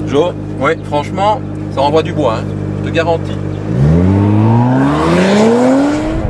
Jo, oui, franchement, ça envoie du bois, hein, je te garantis.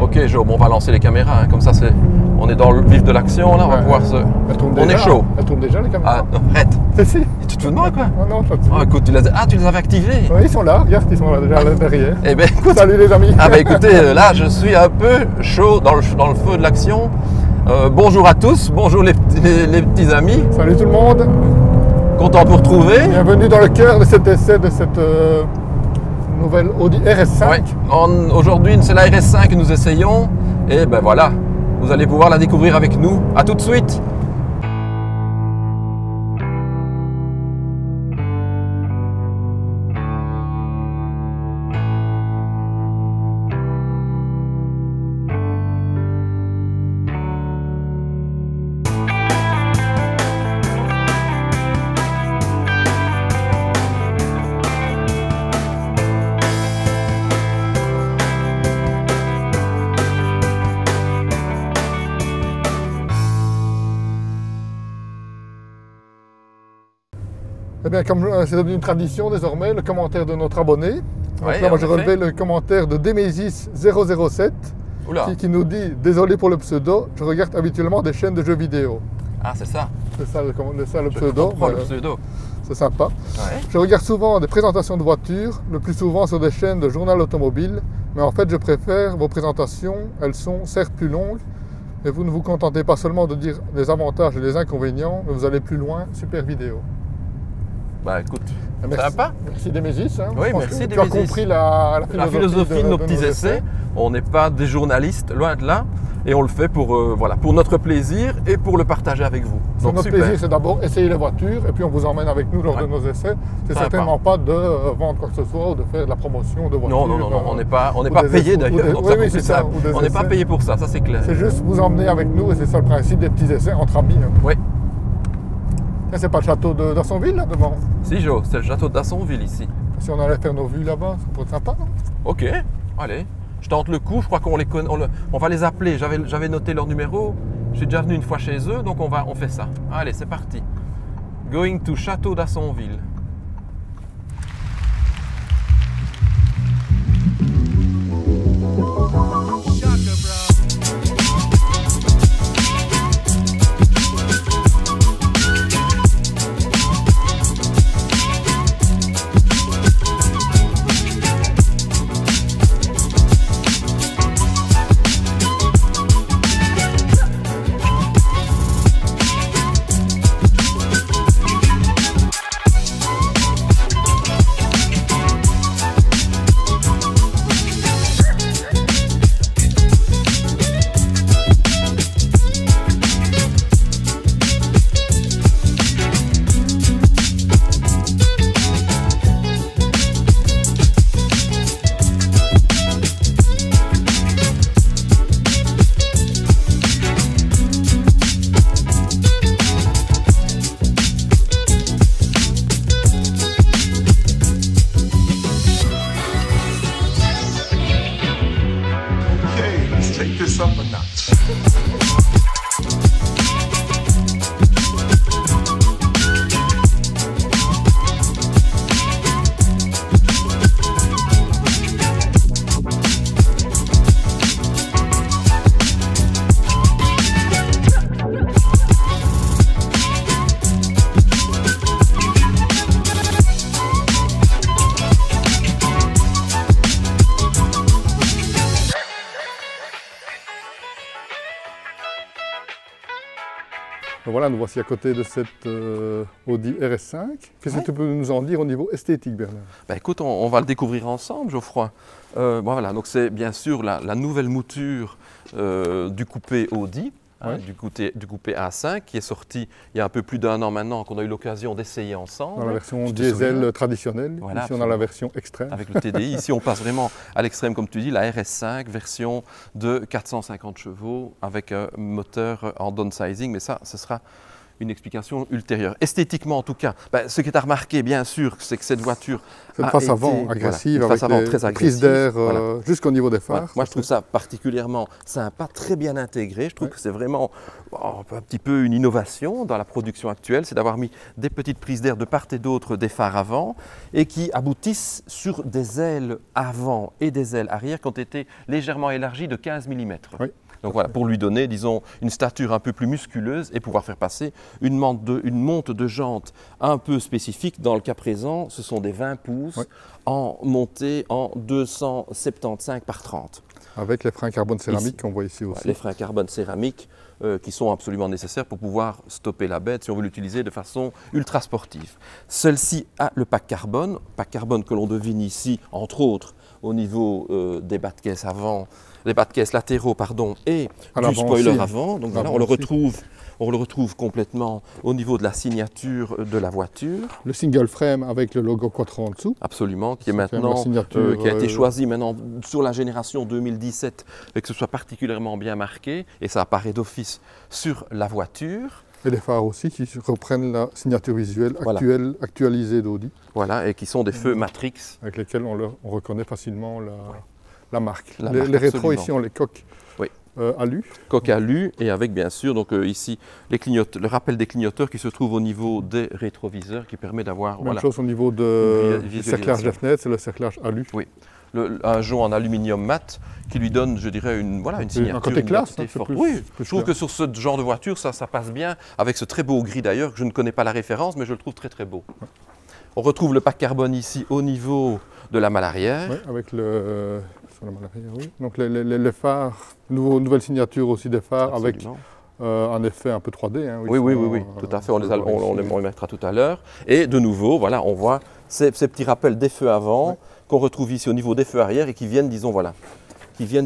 Ok Jo, bon, on va lancer les caméras, hein, comme ça on est dans le vif de l'action, là, on va pouvoir se... On est chaud. Elles tournent déjà les caméras. Ah, non, arrête. Si. Tu te fous de moi, quoi? Non, pas de Oh, écoute, tu les avais activés? Oui, ils sont là, regarde, ils sont là déjà là derrière. Eh ben, écoute. Salut les amis. Ah ben écoutez, là je suis un peu chaud dans le feu de l'action. Bonjour à tous, bonjour les petits amis. Salut tout le monde. Content de vous retrouver. Bienvenue dans le cœur de cet essai de cette nouvelle Audi RS5. Ouais. Aujourd'hui c'est la RS5 que nous essayons. Et ben voilà, vous allez pouvoir la découvrir avec nous. A tout de suite. Eh bien, comme c'est devenu une tradition désormais, le commentaire de notre abonné. Donc Ouais, là, moi, j'ai relevé le commentaire de Demesis007 qui nous dit « Désolé pour le pseudo, je regarde habituellement des chaînes de jeux vidéo. » Ah, c'est ça. C'est ça le pseudo. Je comprends le pseudo. C'est sympa. Ouais. Je regarde souvent des présentations de voitures, le plus souvent sur des chaînes de journal automobile, mais en fait, je préfère vos présentations. Elles sont certes plus longues, mais vous ne vous contentez pas seulement de dire les avantages et les inconvénients, mais vous allez plus loin. Super vidéo. Bah écoute, merci, sympa. Merci Demesis. Hein. Oui, merci Demesis. Tu as compris la philosophie de nos petits essais. On n'est pas des journalistes, loin de là. Et on le fait pour, voilà, pour notre plaisir et pour le partager avec vous. Donc, notre plaisir, c'est d'abord essayer les voitures et puis on vous emmène avec nous lors de nos essais. C'est certainement pas de vendre quoi que ce soit ou de faire de la promotion de voitures. Non, on n'est pas payé d'ailleurs. Oui, c'est ça. On n'est pas payé pour ça, ça c'est clair. C'est juste vous emmener avec nous et c'est ça le principe des petits essais entre amis. Hein. Oui. C'est pas le château d'Assonville là devant? Si Jo, c'est le château d'Assonville ici. Si on allait faire nos vues là-bas, ça pourrait être sympa, non? Ok, allez. Je tente le coup, je crois qu'on les connaît, on va les appeler. J'avais noté leur numéro, je suis déjà venu une fois chez eux, donc on fait ça. Allez, c'est parti. Going to Château d'Assonville. Voilà, nous voici à côté de cette Audi RS5. Qu'est-ce que tu peux nous en dire au niveau esthétique, Bernard? Bah écoute, on va le découvrir ensemble, Geoffroy. Bon, voilà, donc c'est bien sûr la nouvelle mouture du coupé Audi. Hein, du coupé A5 qui est sorti il y a un peu plus d'un an maintenant, qu'on a eu l'occasion d'essayer ensemble. Dans la version diesel traditionnelle, voilà, ici on a la version extrême. Avec le TDI, ici on passe vraiment à l'extrême comme tu dis, la RS5 version de 450 chevaux avec un moteur en downsizing, mais ça ce sera une explication ultérieure. Esthétiquement, en tout cas, ce qui est à remarquer, bien sûr, c'est que cette voiture cette face avant agressive, voilà, avec très des prises d'air voilà. jusqu'au niveau des phares. Ouais. Moi, je trouve ça particulièrement sympa, très bien intégré. Je trouve que c'est vraiment un petit peu une innovation dans la production actuelle, c'est d'avoir mis des petites prises d'air de part et d'autre des phares avant et qui aboutissent sur des ailes avant et des ailes arrière qui ont été légèrement élargies de 15 mm. Oui. Donc voilà, pour lui donner, disons, une stature un peu plus musculeuse et pouvoir faire passer une monte de jantes un peu spécifique. Dans le cas présent, ce sont des 20 pouces en montée en 275 par 30. Avec les freins carbone céramique qu'on voit ici aussi. Les freins carbone céramique qui sont absolument nécessaires pour pouvoir stopper la bête si on veut l'utiliser de façon ultra sportive. Celle-ci a le pack carbone que l'on devine ici, entre autres, au niveau des bas de caisse avant, les bas de caisse latéraux et du spoiler aussi. Avant. Donc voilà, on le retrouve complètement au niveau de la signature de la voiture. Le single frame avec le logo Quattro en dessous. Absolument, qui est maintenant, qui a été choisi maintenant sur la génération 2017 et que ce soit particulièrement bien marqué et ça apparaît d'office sur la voiture. Et les phares aussi qui reprennent la signature visuelle actualisée d'Audi. Voilà, et qui sont des feux Matrix. Avec lesquels on reconnaît facilement la marque. Les rétros ici ont les coques alu. Coque alu et avec bien sûr donc, ici le rappel des clignoteurs qui se trouve au niveau des rétroviseurs qui permet d'avoir... Même chose au niveau du cerclage des fenêtres, c'est le cerclage alu. Oui. Un jonc en aluminium mat qui lui donne, je dirais, une signature. Un côté classe, forte. Oui, je trouve que sur ce genre de voiture, ça passe bien, avec ce très beau gris d'ailleurs, que je ne connais pas la référence, mais je le trouve très très beau. Ouais. On retrouve le pack carbone ici au niveau de la malle arrière. Oui, avec sur la malle arrière, oui. Donc les phares, nouvelle signature aussi des phares. Absolument. Avec un effet un peu 3D. Hein, oui, tout à fait, on les mettra tout à l'heure. Et de nouveau, voilà, on voit ces petits rappels des feux avant qu'on retrouve ici au niveau des feux arrière et qui viennent, disons, ils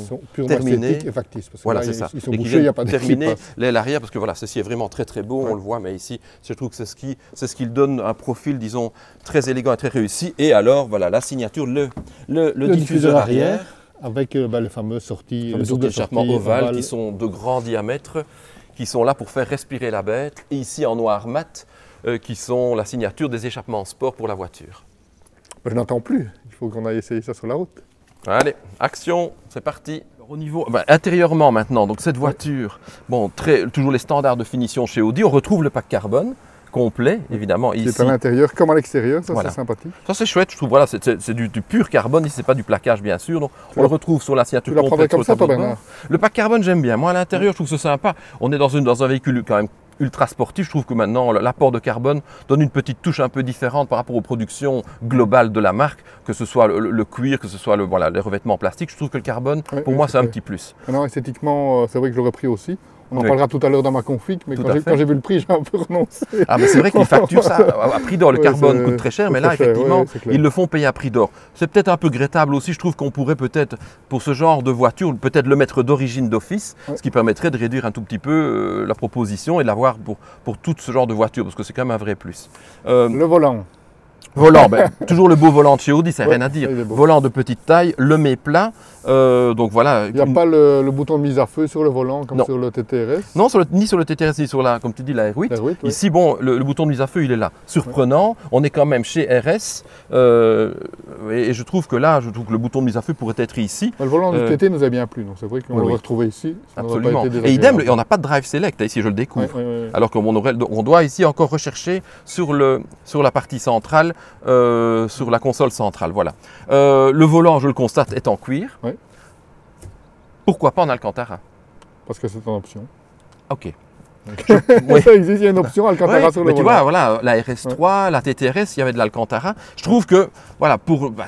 sont terminer et factices. Parce que voilà, c'est ça. Ils sont bouchés, il n'y a pas de terminer l'aile arrière parce que voilà, ceci est vraiment très très beau, on le voit, mais ici, je trouve que c'est ce qui donne un profil, disons, très élégant et très réussi. Et alors, voilà, la signature, le diffuseur arrière. Avec les fameuses sorties, les échappements ovales qui sont de grand diamètre, qui sont là pour faire respirer la bête. Et ici, en noir mat, qui sont la signature des échappements sport pour la voiture. Je n'entends plus, il faut qu'on aille essayer ça sur la route. Allez, action, c'est parti. Alors, au niveau, intérieurement maintenant, donc cette voiture, toujours les standards de finition chez Audi, on retrouve le pack carbone complet, évidemment. Ici, c'est à l'intérieur comme à l'extérieur, ça c'est sympathique. Ça c'est chouette, je trouve, voilà, c'est du pur carbone, ici c'est pas du plaquage bien sûr, donc on le retrouve sur la signature complète. Tu la prendrais comme ça toi Bernard? Le pack carbone j'aime bien, moi à l'intérieur je trouve que c'est sympa, on est dans un véhicule quand même ultra sportif, je trouve que maintenant l'apport de carbone donne une petite touche un peu différente par rapport aux productions globales de la marque, que ce soit le cuir, que ce soit les revêtements en plastique, je trouve que le carbone, pour moi c'est un petit plus. Non, esthétiquement, c'est vrai que je l'aurais pris aussi. On en parlera tout à l'heure dans ma config, mais quand j'ai vu le prix, j'ai un peu renoncé. Ah, mais c'est vrai qu'ils facturent ça à prix d'or. Le carbone coûte très cher, mais là, effectivement, ils le font payer à prix d'or. C'est peut-être un peu regrettable aussi. Je trouve qu'on pourrait peut-être, pour ce genre de voiture, peut-être le mettre d'origine d'office, ce qui permettrait de réduire un tout petit peu la proposition et de l'avoir pour tout ce genre de voiture, parce que c'est quand même un vrai plus. Le volant. Volant, toujours le beau volant de chez Audi, ça n'a rien à dire. Volant de petite taille, le mets plat. Donc voilà. Il n'y a pas le bouton de mise à feu sur le volant comme sur le TTRS? Non, ni sur le TTRS, ni sur comme tu dis, la R8. Ici, le bouton de mise à feu, il est là. Surprenant. On est quand même chez RS. Et je trouve que là, le bouton de mise à feu pourrait être ici. Le volant du TT nous a bien plu, donc c'est vrai qu'on l'aurait retrouvé ici. Absolument. Et idem, on n'a pas de drive select, ici je le découvre. Alors qu'on doit ici encore rechercher sur la partie centrale, sur la console centrale. Voilà. Le volant, je le constate, est en cuir. Pourquoi pas en Alcantara? Parce que c'est en option. Ok. Ça existe, il y a une option Alcantara sur le volant. Tu vois, voilà, la RS3, la TTRS, il y avait de l'Alcantara. Je trouve que, voilà,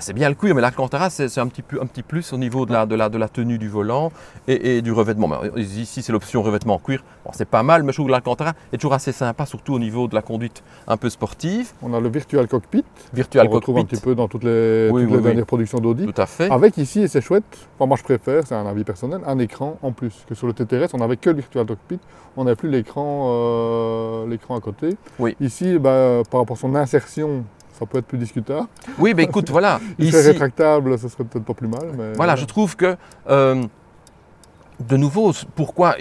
c'est bien le cuir, mais l'Alcantara, c'est un petit plus au niveau de la tenue du volant et du revêtement. Ici, c'est l'option revêtement cuir. Bon, c'est pas mal, mais je trouve que l'Alcantara est toujours assez sympa, surtout au niveau de la conduite un peu sportive. On a le Virtual Cockpit. On retrouve un petit peu dans toutes les dernières productions d'Audi. Tout à fait. Avec ici, et c'est chouette, moi je préfère, c'est un avis personnel, un écran en plus. Que sur le TTRS, on n'avait que le Virtual Cockpit, on n'avait plus l'écran à côté. Ici, par rapport à son insertion, ça peut être plus discutable. Oui, mais écoute, voilà. Ici, rétractable, ce serait peut-être pas plus mal. Mais voilà, je trouve que De nouveau, pourquoi,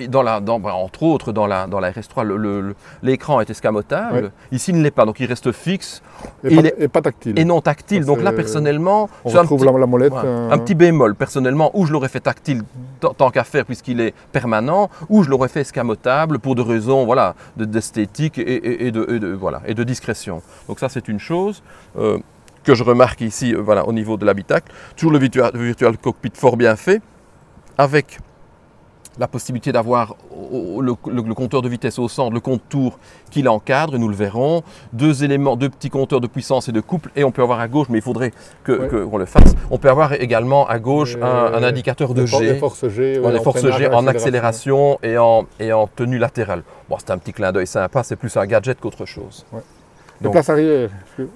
entre autres, dans la RS3, l'écran est escamotable, Ouais. ici il ne l'est pas, donc il reste fixe Et pas tactile. et non tactile. Ça, Donc là, c'est- personnellement, On c'est un retrouve petit- la molette. ouais, un petit bémol, personnellement, où je l'aurais fait tactile tant qu'à faire puisqu'il est permanent, ou je l'aurais fait escamotable pour des raisons voilà, d'esthétique et de discrétion. Donc ça, c'est une chose que je remarque ici voilà, au niveau de l'habitacle. Toujours le virtual cockpit fort bien fait, avec la possibilité d'avoir le compteur de vitesse au centre, le compte-tour qui l'encadre, et nous le verrons. Deux petits compteurs de puissance et de couple, et on peut avoir à gauche, mais il faudrait qu'on le fasse. On peut avoir également à gauche un indicateur de G, Les forces G, les forces G en accélération et en tenue latérale. Bon, c'est un petit clin d'œil sympa, c'est plus un gadget qu'autre chose. Ouais. Donc, place arrière.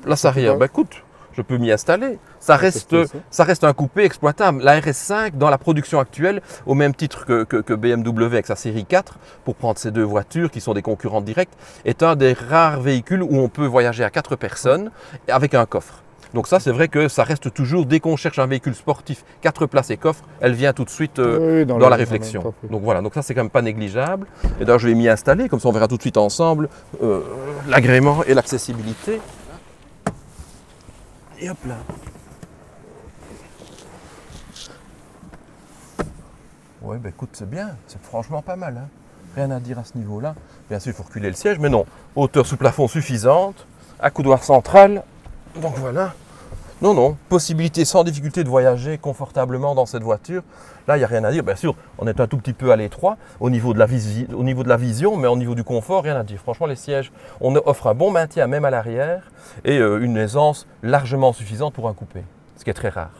Place arrière, ben écoute, je peux m'y installer. Ça reste un coupé exploitable. La RS5, dans la production actuelle, au même titre que BMW avec sa série 4, pour prendre ces deux voitures qui sont des concurrents directs, est un des rares véhicules où on peut voyager à 4 personnes avec un coffre. Donc ça, c'est vrai que ça reste toujours, dès qu'on cherche un véhicule sportif, 4 places et coffre, elle vient tout de suite dans la réflexion. Donc voilà, donc ça, c'est quand même pas négligeable. Et d'ailleurs, je vais m'y installer, comme ça on verra tout de suite ensemble l'agrément et l'accessibilité. Et hop là. Ouais, ben écoute, c'est bien, c'est franchement pas mal. Hein. Rien à dire à ce niveau-là. Bien sûr, il faut reculer le siège, mais non. Hauteur sous plafond suffisante, accoudoir central. Donc voilà. Non, possibilité sans difficulté de voyager confortablement dans cette voiture. Là, il n'y a rien à dire. Bien sûr, on est un tout petit peu à l'étroit au niveau de la vision, mais au niveau du confort, rien à dire. Franchement, les sièges, on offre un bon maintien même à l'arrière et une aisance largement suffisante pour un coupé, ce qui est très rare.